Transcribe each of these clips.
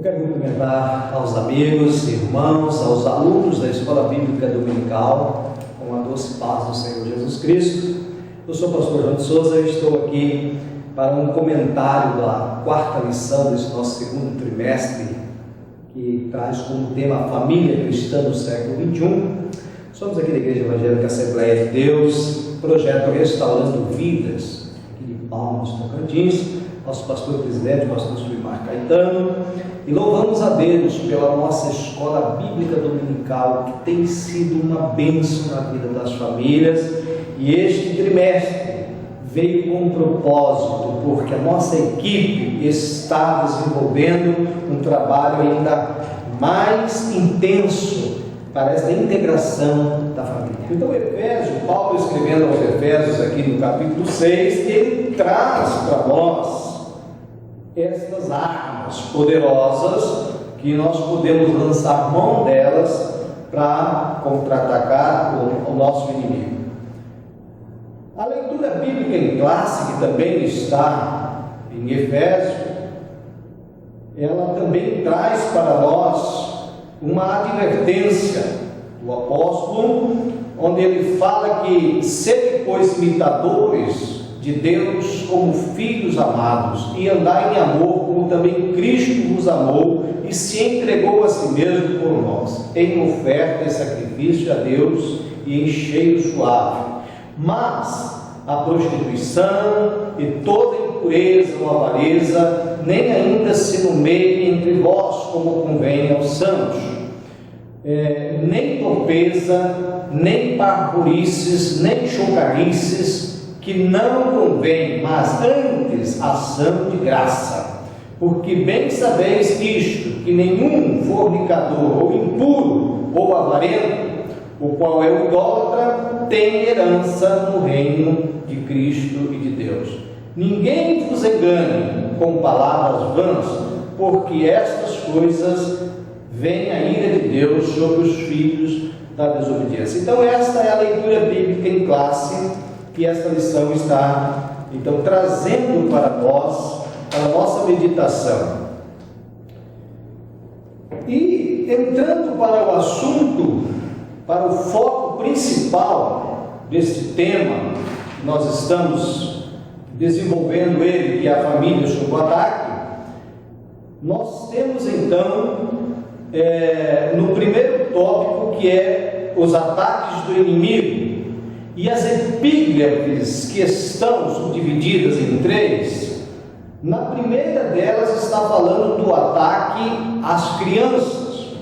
Eu quero cumprimentar aos amigos, irmãos, aos alunos da Escola Bíblica Dominical, com a doce paz do Senhor Jesus Cristo. Eu sou o pastor João de Souza e estou aqui para um comentário da quarta lição desse nosso segundo trimestre, que traz como tema a família cristã do século XXI. Somos aqui da Igreja Evangélica Assembleia de Deus, projeto Restaurando Vidas, aqui de Palmas, Tocantins, nosso pastor presidente, o pastor Sulimar Caetano, e louvamos a Deus pela nossa Escola Bíblica Dominical, que tem sido uma bênção na vida das famílias, e este trimestre veio com um propósito, porque a nossa equipe está desenvolvendo um trabalho ainda mais intenso para esta integração da família. Então, Paulo escrevendo aos Efésios aqui no capítulo 6, ele traz para nós estas armas poderosas que nós podemos lançar mão delas para contra-atacar o nosso inimigo. A leitura bíblica em classe, que também está em Efésios, ela também traz para nós uma advertência do apóstolo, onde ele fala que sede, pois, imitadores de Deus como filhos amados, e andai em amor como também Cristo vos amou e se entregou a si mesmo por nós, em oferta e sacrifício a Deus e em cheiro suave. Mas a prostituição e toda impureza ou avareza nem ainda se nomeie entre vós, como convém aos santos. Nem torpeza, nem parvurices, nem chocarices, que não convém, mas antes ação de graça. Porque bem sabeis isto, que nenhum fornicador, ou impuro, ou avarento, o qual é o idólatra, tem herança no reino de Cristo e de Deus. Ninguém vos engane com palavras vãs, porque estas coisas vem a ira de Deus sobre os filhos da desobediência. Então esta é a leitura bíblica em classe que esta lição está então trazendo para nós, para a nossa meditação. E entrando para o assunto, para o foco principal deste tema, nós estamos desenvolvendo ele, que é a família sob o ataque. Nós temos então no primeiro tópico, que é os ataques do inimigo, e as epígrafes que estão subdivididas em três. Na primeira delas está falando do ataque às crianças.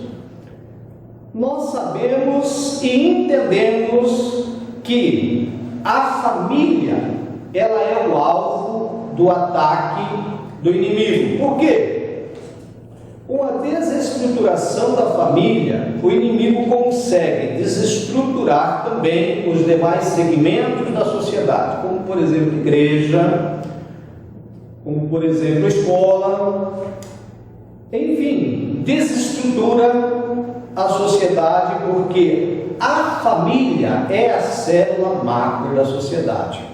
Nós sabemos e entendemos que a família, ela é o alvo do ataque do inimigo. Por quê? Com a desestruturação da família, o inimigo consegue desestruturar também os demais segmentos da sociedade, como por exemplo igreja, como por exemplo escola, enfim, desestrutura a sociedade, porque a família é a célula macro da sociedade.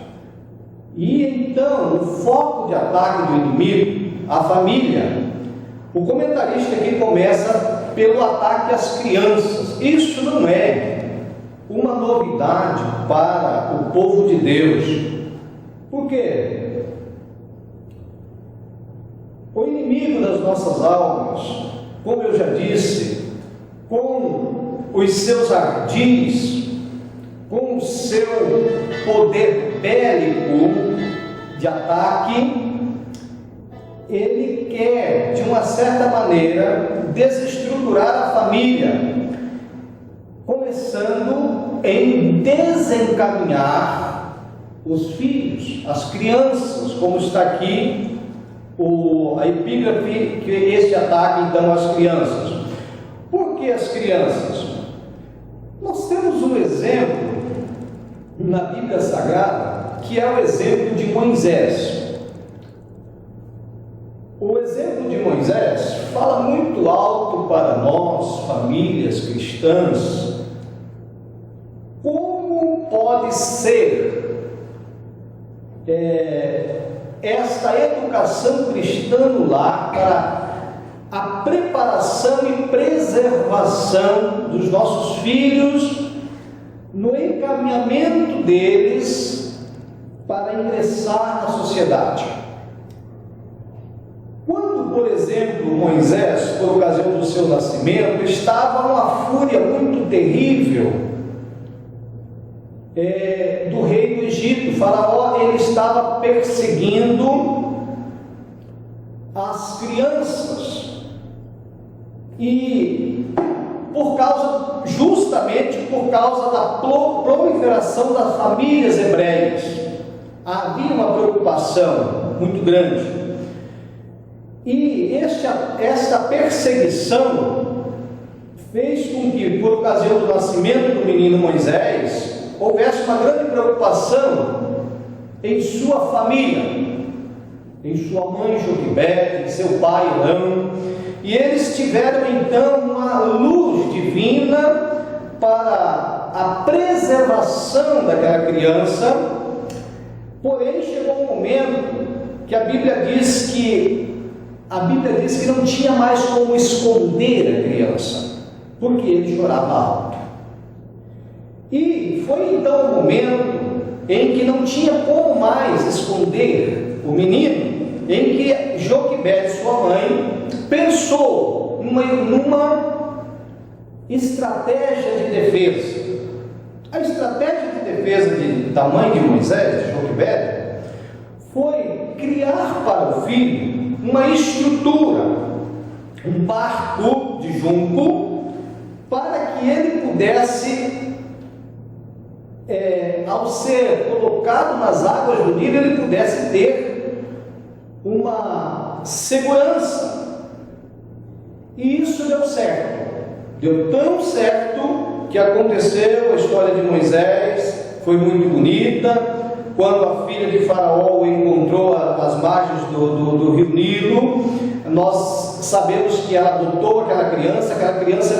E então o foco de ataque do inimigo, a família. O comentarista aqui começa pelo ataque às crianças. Isso não é uma novidade para o povo de Deus. Por quê? O inimigo das nossas almas, como eu já disse, com os seus ardis, com o seu poder bélico de ataque, ele quer, de uma certa maneira, desestruturar a família, começando em desencaminhar os filhos, as crianças, como está aqui a epígrafe, que este ataque então às crianças. Por que as crianças? Nós temos um exemplo na Bíblia Sagrada, que é o exemplo de Moisés. O exemplo de Moisés fala muito alto para nós, famílias cristãs, como pode ser esta educação cristã no lar para a preparação e preservação dos nossos filhos no encaminhamento deles para ingressar na sociedade. Quando, por exemplo, Moisés, por ocasião do seu nascimento, estava numa fúria muito terrível do rei do Egito, Faraó, ele estava perseguindo as crianças, e justamente por causa da proliferação das famílias hebreias, havia uma preocupação muito grande, e esta perseguição fez com que, por ocasião do nascimento do menino Moisés, houvesse uma grande preocupação em sua família, em sua mãe Joquebede, em seu pai Arão, e eles tiveram então uma luz divina para a preservação daquela criança. Porém, chegou um momento que a Bíblia diz que não tinha mais como esconder a criança, porque ele chorava alto. E foi então o momento em que não tinha como mais esconder o menino, em que Joquebede, sua mãe, pensou numa estratégia de defesa. A estratégia de defesa da mãe de Moisés, de Joquebede, foi criar para o filho uma estrutura, um barco de junco, para que ele pudesse, ao ser colocado nas águas do Nilo, ele pudesse ter uma segurança. E isso deu certo. Deu tão certo que aconteceu a história de Moisés, foi muito bonita. Quando a filha de Faraó o encontrou às margens do rio Nilo, nós sabemos que ela adotou aquela criança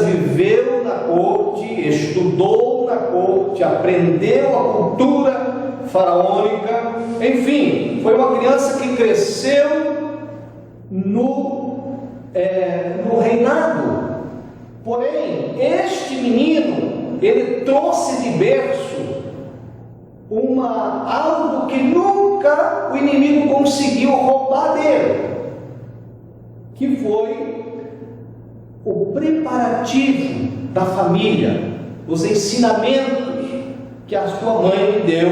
viveu na corte, estudou na corte, aprendeu a cultura faraônica, enfim, foi uma criança que cresceu no reinado. Porém, este menino, ele trouxe de berço algo que nunca o inimigo conseguiu roubar dele, que foi o preparativo da família, os ensinamentos que a sua mãe lhe deu,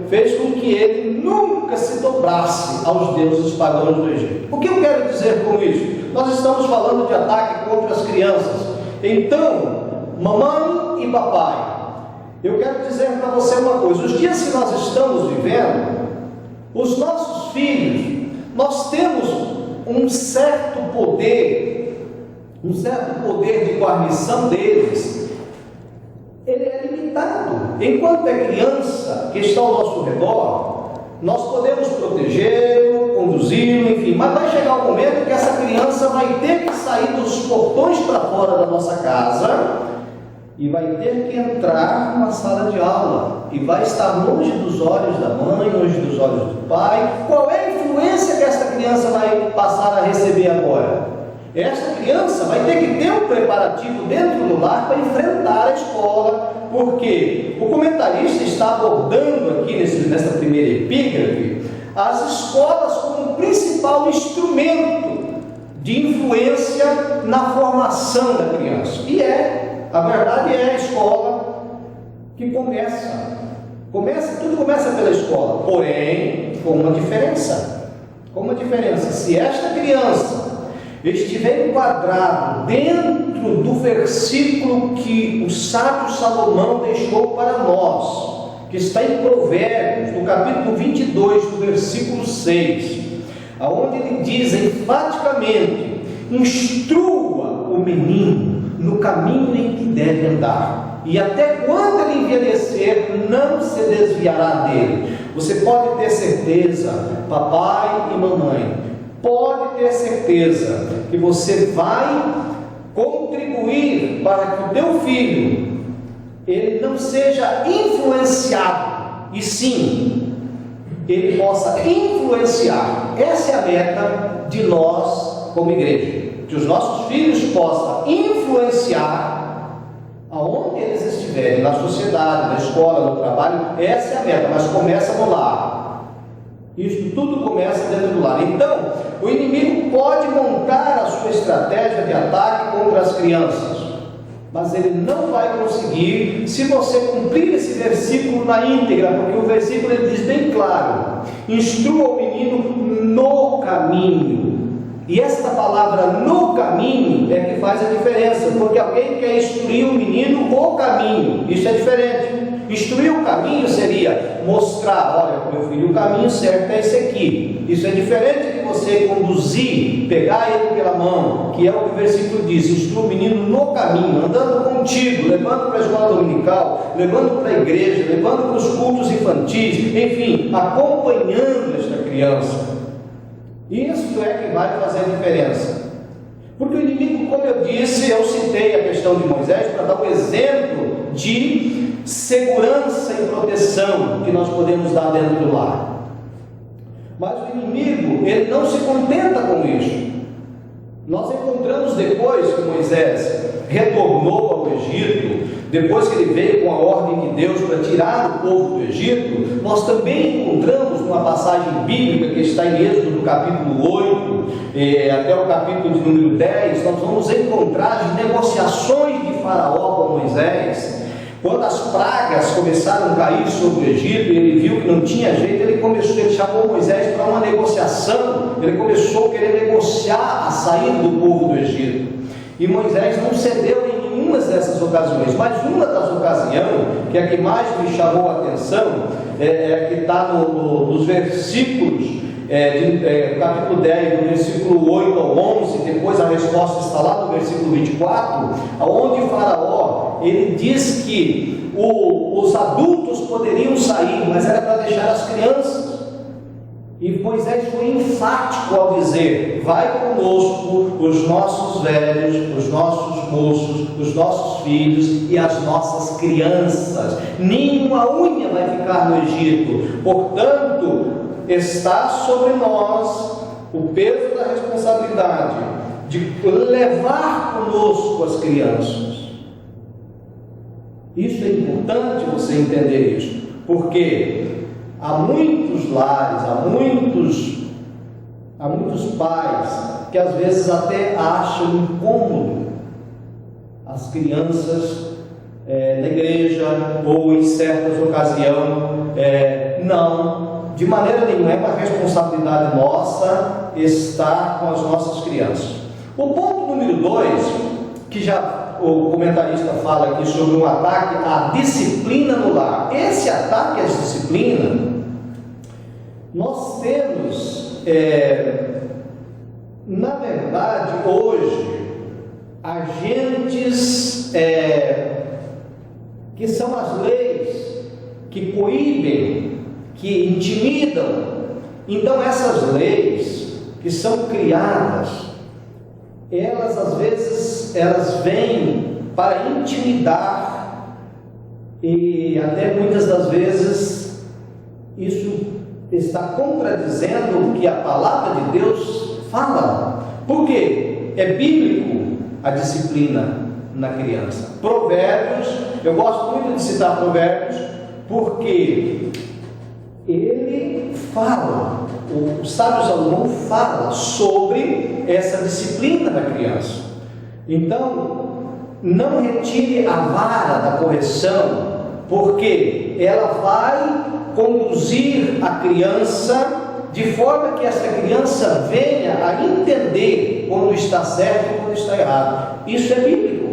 fez com que ele nunca se dobrasse aos deuses pagãos do Egito. O que eu quero dizer com isso? Nós estamos falando de ataque contra as crianças. Então, mamãe e papai, eu quero dizer para você uma coisa: os dias que nós estamos vivendo, os nossos filhos, nós temos um certo poder de guarnição deles, ele é limitado. Enquanto é criança que está ao nosso redor, nós podemos protegê-lo, conduzi-lo, enfim, mas vai chegar um momento que essa criança vai ter que sair dos portões para fora da nossa casa e vai ter que entrar numa sala de aula, e vai estar longe dos olhos da mãe, longe dos olhos do pai. Qual é a influência que essa criança vai passar a receber agora? Esta criança vai ter que ter um preparativo dentro do lar para enfrentar a escola, porque o comentarista está abordando aqui nessa primeira epígrafe as escolas como principal instrumento de influência na formação da criança. E a verdade é a escola que tudo começa pela escola, porém com uma diferença. Se esta criança estiver enquadrado dentro do versículo que o sábio Salomão deixou para nós, que está em Provérbios, no capítulo 22, do versículo 6, aonde ele diz enfaticamente: instrua o menino no caminho em que deve andar, e até quando ele envelhecer, não se desviará dele. Você pode ter certeza, papai e mamãe, pode ter certeza que você vai contribuir para que o teu filho ele não seja influenciado, e sim ele possa influenciar. Essa é a meta de nós como igreja. que os nossos filhos possam influenciar aonde eles estiverem, na sociedade, na escola, no trabalho. Essa é a meta, mas começa no lar. Isso tudo começa dentro do lar. Então, o inimigo pode montar a sua estratégia de ataque contra as crianças, mas ele não vai conseguir se você cumprir esse versículo na íntegra, porque o versículo ele diz bem claro: instrua o menino no caminho. E esta palavra no caminho é que faz a diferença, porque alguém quer instruir o menino o caminho, isso é diferente. Instruir o caminho seria mostrar: olha, meu filho, o caminho certo é esse aqui. Isso é diferente de você conduzir, pegar ele pela mão, que é o que o versículo diz: instrua o menino no caminho, andando contigo, levando para a escola dominical, levando para a igreja, levando para os cultos infantis, enfim, acompanhando esta criança. Isso é que vai fazer a diferença. Porque o inimigo, como eu disse, eu citei a questão de Moisés para dar um exemplo de segurança e proteção que nós podemos dar dentro do lar. Mas o inimigo, ele não se contenta com isso. Nós encontramos depois que Moisés retornou ao Egito, depois que ele veio com a ordem de Deus para tirar o povo do Egito, nós também encontramos numa passagem bíblica que está em Êxodo, do capítulo 8 até o capítulo de número 10, nós vamos encontrar as negociações de Faraó com Moisés. Quando as pragas começaram a cair sobre o Egito e ele viu que não tinha jeito, ele chamou Moisés para uma negociação. Ele começou a querer negociar a saída do povo do Egito. E Moisés não cedeu em nenhuma dessas ocasiões, mas uma das ocasiões, que é a que mais me chamou a atenção, é que está nos versículos, capítulo 10, do versículo 8 ao 11, depois a resposta está lá no versículo 24, onde Faraó, ele diz que os adultos poderiam sair, mas era para deixar as crianças. E Moisés foi enfático ao dizer: vai conosco os nossos velhos, os nossos moços, os nossos filhos e as nossas crianças. Nenhuma unha vai ficar no Egito. Portanto, está sobre nós o peso da responsabilidade de levar conosco as crianças. Isso é importante você entender isso, porque há muitos lares, há muitos pais que às vezes até acham incômodo as crianças na igreja ou em certas ocasiões. Não, de maneira nenhuma, é uma responsabilidade nossa estar com as nossas crianças. O ponto número 2, que já o comentarista fala aqui sobre um ataque à disciplina no lar. Esse ataque à disciplina, nós temos, na verdade, hoje, agentes que são as leis que coíbem, que intimidam. Então essas leis que são criadas, elas às vezes vêm para intimidar, e até muitas das vezes isso está contradizendo o que a palavra de Deus fala. Por quê? É bíblico a disciplina na criança. Provérbios, eu gosto muito de citar Provérbios, porque ele fala, o sábio Salomão fala sobre essa disciplina da criança. Então, não retire a vara da correção, porque ela vai conduzir a criança de forma que essa criança venha a entender quando está certo e quando está errado. Isso é bíblico.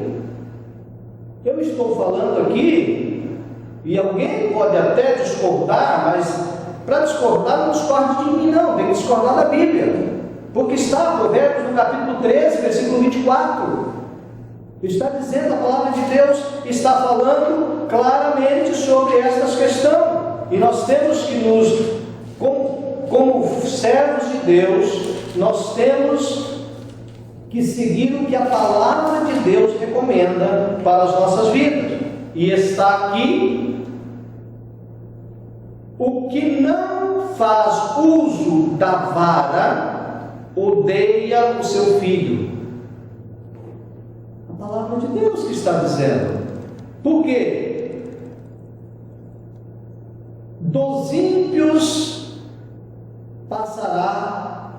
Eu estou falando aqui, e alguém pode até discordar, mas para discordar não discorde de mim não, tem que discordar da Bíblia, porque está Provérbios no capítulo 13, versículo 24, está dizendo, a palavra de Deus está falando claramente sobre estas questões, e nós temos que como servos de Deus, nós temos que seguir o que a palavra de Deus recomenda para as nossas vidas, e está aqui: o que não faz uso da vara odeia o seu filho, palavra de Deus que está dizendo. Por quê? Dos ímpios passará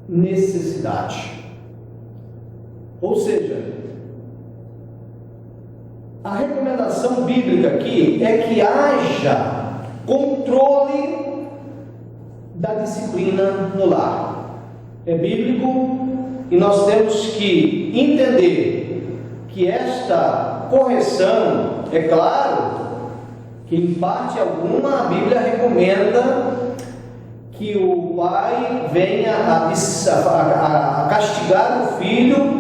necessidade. Ou seja, a recomendação bíblica aqui é que haja controle da disciplina no lar. É bíblico e nós temos que entender que esta correção, é claro, que em parte alguma a Bíblia recomenda que o pai venha a castigar o filho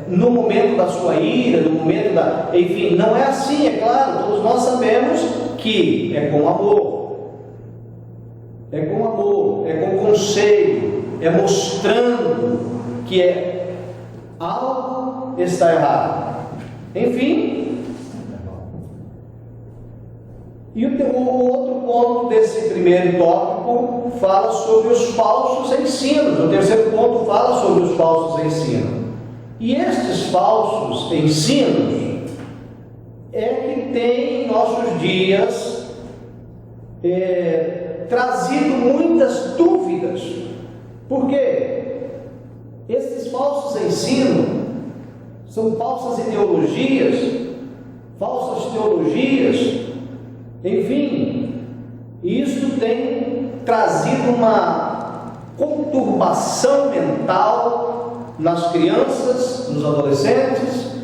no momento da sua ira, no momento da... Enfim, não é assim, é claro, todos nós sabemos que é com amor, é com conselho, é mostrando que algo está errado. Enfim, e o outro ponto desse primeiro tópico fala sobre os falsos ensinos. O terceiro ponto fala sobre os falsos ensinos. E estes falsos ensinos é que tem em nossos dias trazido muitas dúvidas. Por quê? Esses falsos ensinos são falsas ideologias, falsas teologias, enfim, isso tem trazido uma conturbação mental nas crianças, nos adolescentes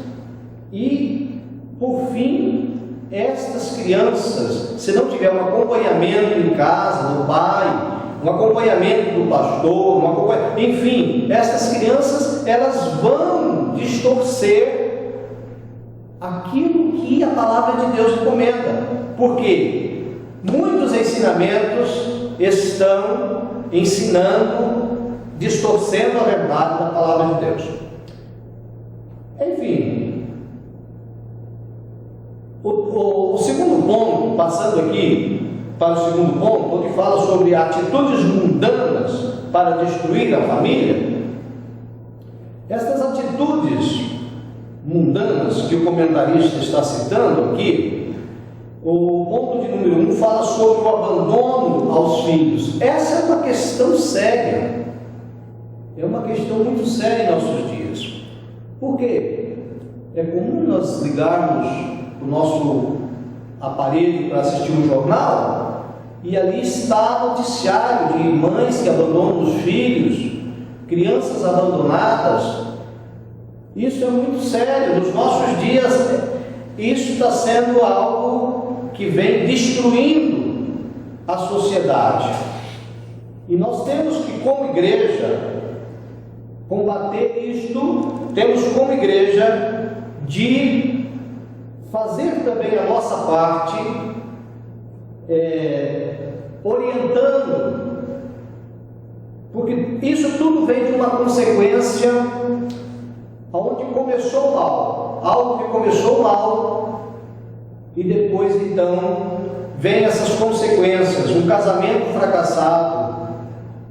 e, por fim, estas crianças, se não tiver um acompanhamento em casa do pai, um acompanhamento do pastor, enfim, essas crianças, elas vão distorcer aquilo que a palavra de Deus recomenda. Porque muitos ensinamentos estão ensinando, distorcendo a verdade da palavra de Deus. Enfim, o segundo ponto, passando aqui para o segundo ponto, onde fala sobre atitudes mundanas para destruir a família. Estas atitudes mundanas que o comentarista está citando aqui, o ponto de número 1 fala sobre o abandono aos filhos. Essa é uma questão séria, é uma questão muito séria em nossos dias. Por quê? É comum nós ligarmos o nosso aparelho para assistir um jornal e ali está noticiário de mães que abandonam os filhos, crianças abandonadas. Isso é muito sério. Nos nossos dias, isso está sendo algo que vem destruindo a sociedade. E nós temos que, como igreja, combater isto. Temos, como igreja, de fazer também a nossa parte, orientando, porque isso tudo vem de uma consequência onde começou mal, algo que começou mal, e depois então vem essas consequências, um casamento fracassado,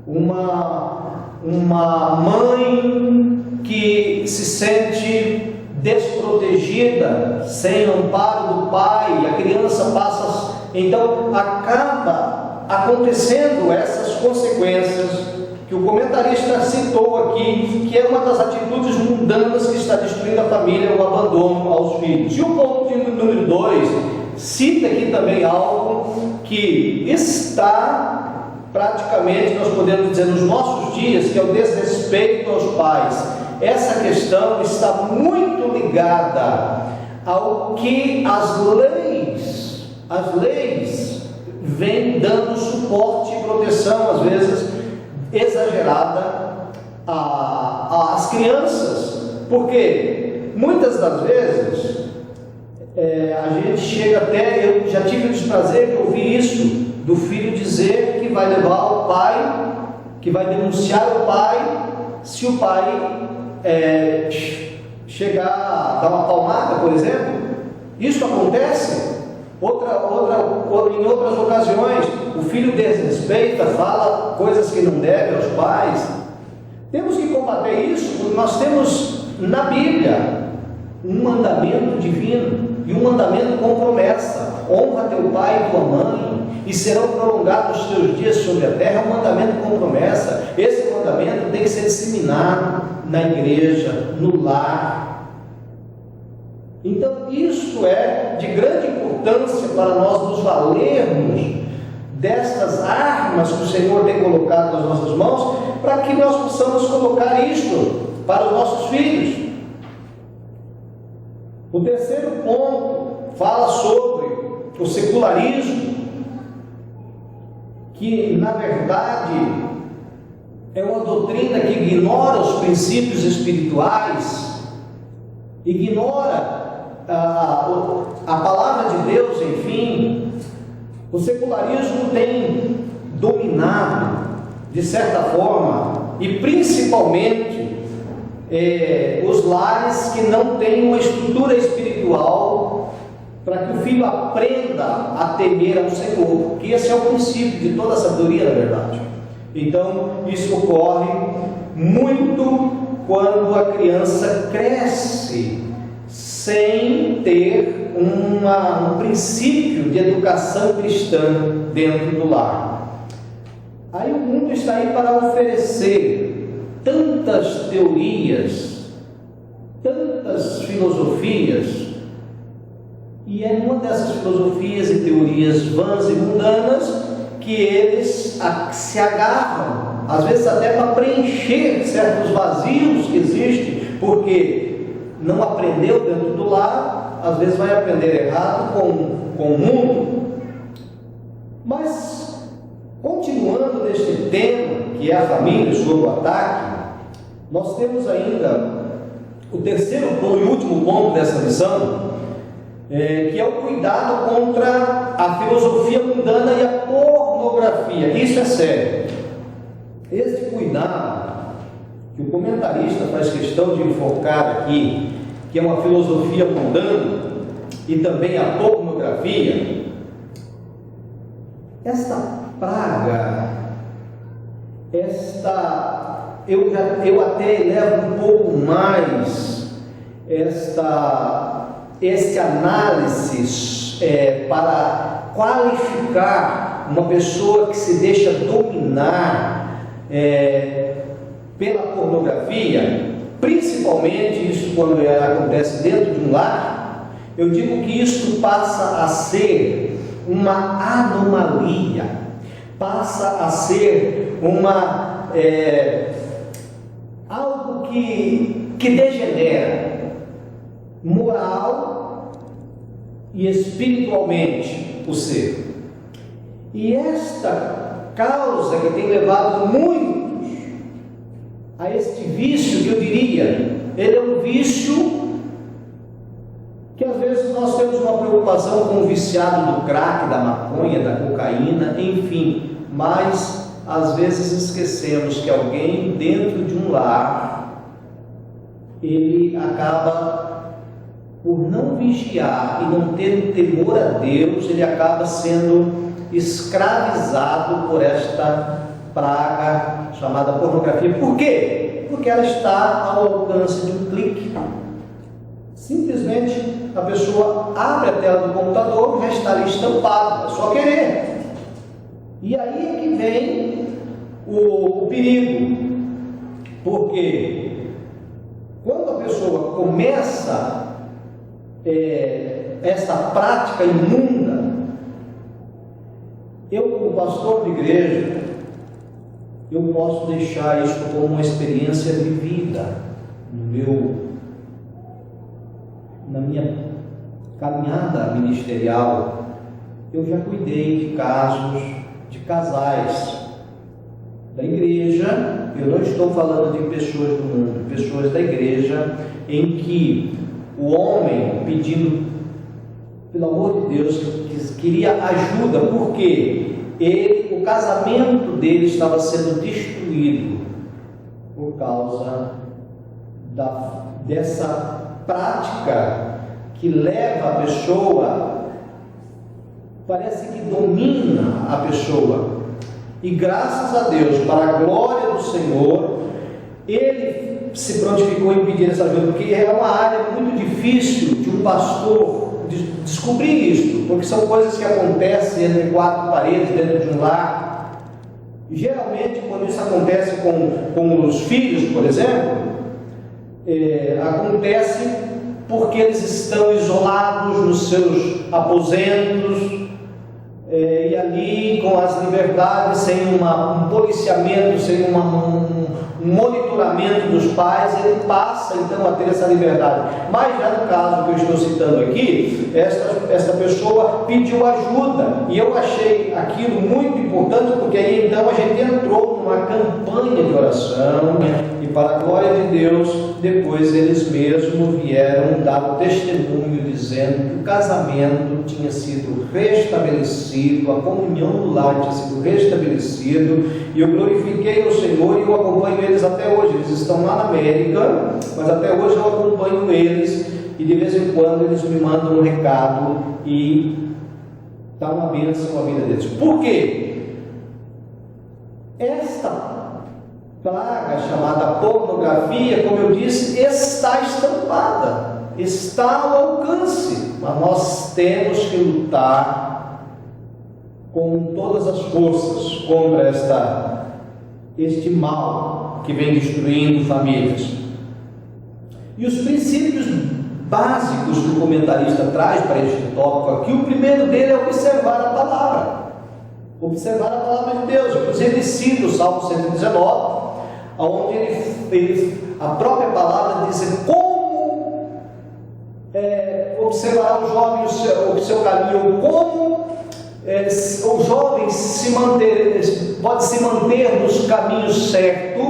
uma mãe que se sente desprotegida, sem amparo do pai, a criança passa, então acaba acontecendo essas consequências que o comentarista citou aqui, que é uma das atitudes mundanas que está destruindo a família, o abandono aos filhos. E o ponto de número 2 cita aqui também algo que está praticamente, nós podemos dizer, nos nossos dias, que é o desrespeito aos pais. Essa questão está muito ligada ao que as leis vêm dando suporte e proteção, às vezes exagerada, às crianças, porque muitas das vezes a gente chega até, eu já tive o desprazer de ouvir isso, do filho dizer que vai levar o pai, que vai denunciar o pai, se o pai chegar a dar uma palmada, por exemplo. Isso acontece. Em outras ocasiões, o filho desrespeita, fala coisas que não deve aos pais, Temos que combater isso, porque nós temos na Bíblia um mandamento divino e um mandamento com promessa: honra teu pai e tua mãe, e serão prolongados os teus dias sobre a terra. É um mandamento com promessa. Esse mandamento tem que ser disseminado na igreja, no lar. Então isso é de grande importância para nós nos valermos destas armas que o Senhor tem colocado nas nossas mãos, para que nós possamos colocar isto para os nossos filhos. O terceiro ponto fala sobre o secularismo, que na verdade é uma doutrina que ignora os princípios espirituais, ignora a palavra de Deus, enfim. O secularismo tem dominado, de certa forma, e principalmente os lares que não têm uma estrutura espiritual para que o filho aprenda a temer ao Senhor, porque esse é o princípio de toda a sabedoria, na verdade. Então, isso ocorre muito quando a criança cresce sem ter um princípio de educação cristã dentro do lar. Aí o mundo está aí para oferecer tantas teorias, tantas filosofias, e é uma dessas filosofias e teorias vãs e mundanas que eles se agarram, às vezes até para preencher certos vazios que existem, porque não aprendeu dentro do lar, às vezes vai aprender errado com o mundo. Mas, continuando neste tema, que é a família sob o ataque, nós temos ainda o terceiro ponto e último ponto dessa lição, que é o cuidado contra a filosofia mundana e a pornografia. Isso é sério. Este cuidado que o comentarista faz questão de enfocar aqui, que é uma filosofia mundana e também a pornografia, esta praga, eu até elevo um pouco mais este análise para qualificar uma pessoa que se deixa dominar pela pornografia, principalmente isso quando acontece dentro de um lar. Eu digo que isso passa a ser uma anomalia, passa a ser algo que degenera moral e espiritualmente o ser. E esta causa que tem levado muitos a este vício, que eu diria, ele é um vício que às vezes nós temos uma preocupação com o viciado do crack, da maconha, da cocaína, enfim, mas às vezes esquecemos que alguém dentro de um lar, ele acaba por não vigiar e não ter temor a Deus, ele acaba sendo escravizado por esta praga chamada pornografia. Por quê? Porque ela está ao alcance de um clique. Simplesmente a pessoa abre a tela do computador, já está ali estampado, é só querer. E aí é que vem o perigo, porque quando a pessoa começa esta prática imunda, eu como pastor de igreja, eu posso deixar isso como uma experiência vivida na minha caminhada ministerial. Eu já cuidei de casos de casais da igreja, eu não estou falando de pessoas do mundo, pessoas da igreja, em que o homem pedindo, pelo amor de Deus, queria ajuda, porque o casamento dele estava sendo destruído por causa dessa prática que leva a pessoa, parece que domina a pessoa. E graças a Deus, para a glória do Senhor, ele se prontificou em pedir essa ajuda, porque é uma área muito difícil de um pastor descobrir isso, porque são coisas que acontecem entre quatro paredes, dentro de um lar. E geralmente, quando isso acontece com os filhos, por exemplo, acontece porque eles estão isolados nos seus aposentos, e ali com as liberdades, sem um policiamento, sem um monitoramento dos pais, ele passa então a ter essa liberdade. Mas já no caso que eu estou citando aqui, esta pessoa pediu ajuda, e eu achei aquilo muito importante, porque aí então a gente entrou numa campanha de oração, e para a glória de Deus, depois eles mesmos vieram dar o testemunho dizendo que o casamento tinha sido restabelecido, a comunhão do lar tinha sido restabelecido, e eu glorifiquei o Senhor e eu acompanho eles até hoje. Eles estão lá na América, mas até hoje eu acompanho eles, e de vez em quando eles me mandam um recado e dá uma bênção à vida deles. Por quê? Esta praga chamada pornografia, como eu disse, está estampada, está ao alcance, mas nós temos que lutar com todas as forças contra este mal que vem destruindo famílias. E os princípios básicos que o comentarista traz para este tópico aqui, o primeiro dele é observar a palavra. Observar a palavra de Deus. Inclusive ele cita o Salmo 119, onde a própria palavra diz como observar o jovem o seu caminho, como o jovem pode se manter nos caminhos certos.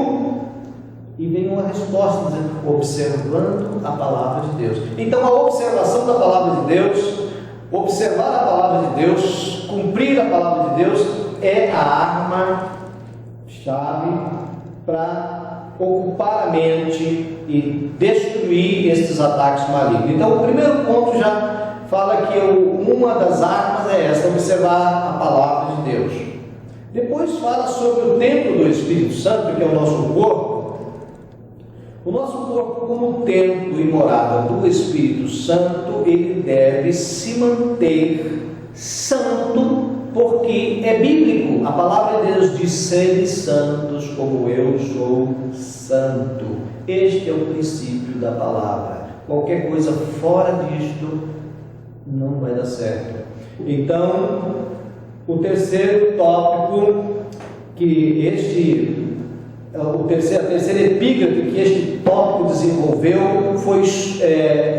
E vem uma resposta dizendo, observando a palavra de Deus. Então a observação da palavra de Deus, observar a palavra de Deus, cumprir a palavra de Deus, é a arma-chave para ocupar a mente e destruir estes ataques malignos. Então o primeiro ponto já fala que uma das armas é esta, observar a palavra de Deus. Depois fala sobre o templo do Espírito Santo, que é o nosso corpo. O nosso corpo, como templo e morada do Espírito Santo, ele deve se manter santo, porque é bíblico. A palavra de Deus diz: sede santos como eu sou santo. Este é o princípio da palavra. Qualquer coisa fora disto não vai dar certo. Então, o terceiro tópico a terceira epígrafe que este tópico desenvolveu foi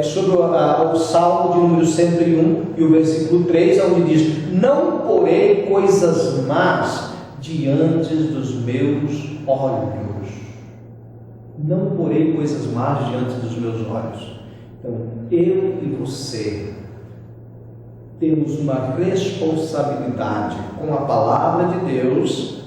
sobre o Salmo de número 101 e o versículo 3, onde diz: não porei coisas más diante dos meus olhos. Não porei coisas más diante dos meus olhos. Então, eu e você temos uma responsabilidade com a palavra de Deus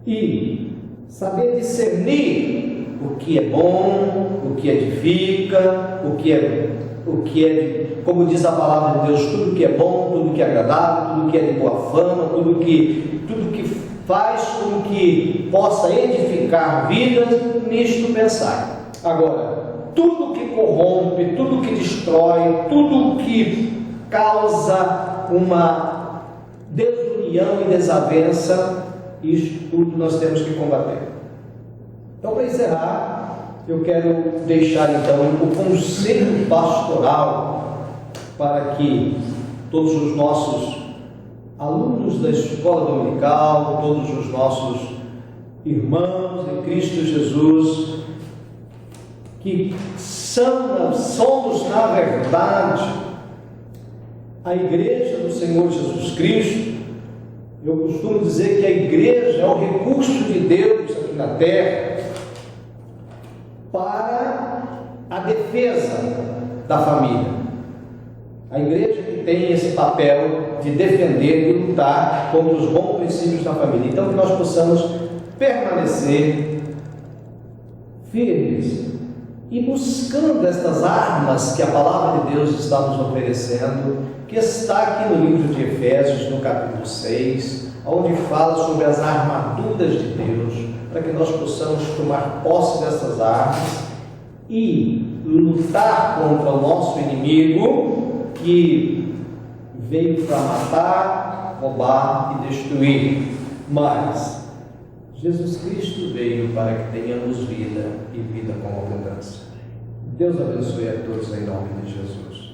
e saber discernir o que é bom, o que edifica, o que é, como diz a palavra de Deus, tudo que é bom, tudo que é agradável, tudo que é de boa fama, tudo que faz com que possa edificar vidas, nisto pensar. Agora, tudo que corrompe, tudo que destrói, tudo que causa uma desunião e desavença, isso tudo nós temos que combater. Então, para encerrar, eu quero deixar então o conselho pastoral para que todos os nossos alunos da escola dominical, todos os nossos irmãos em Cristo Jesus, que somos na verdade a igreja do Senhor Jesus Cristo. Eu costumo dizer que a igreja é o recurso de Deus aqui na terra para a defesa da família. A igreja que tem esse papel de defender e lutar contra os bons princípios da família. Então, que nós possamos permanecer firmes e buscando estas armas que a palavra de Deus está nos oferecendo, que está aqui no livro de Efésios, no capítulo 6, onde fala sobre as armaduras de Deus, para que nós possamos tomar posse dessas armas e lutar contra o nosso inimigo que veio para matar, roubar e destruir. Mas Jesus Cristo veio para que tenhamos vida e vida com abundância. Deus abençoe a todos em nome de Jesus.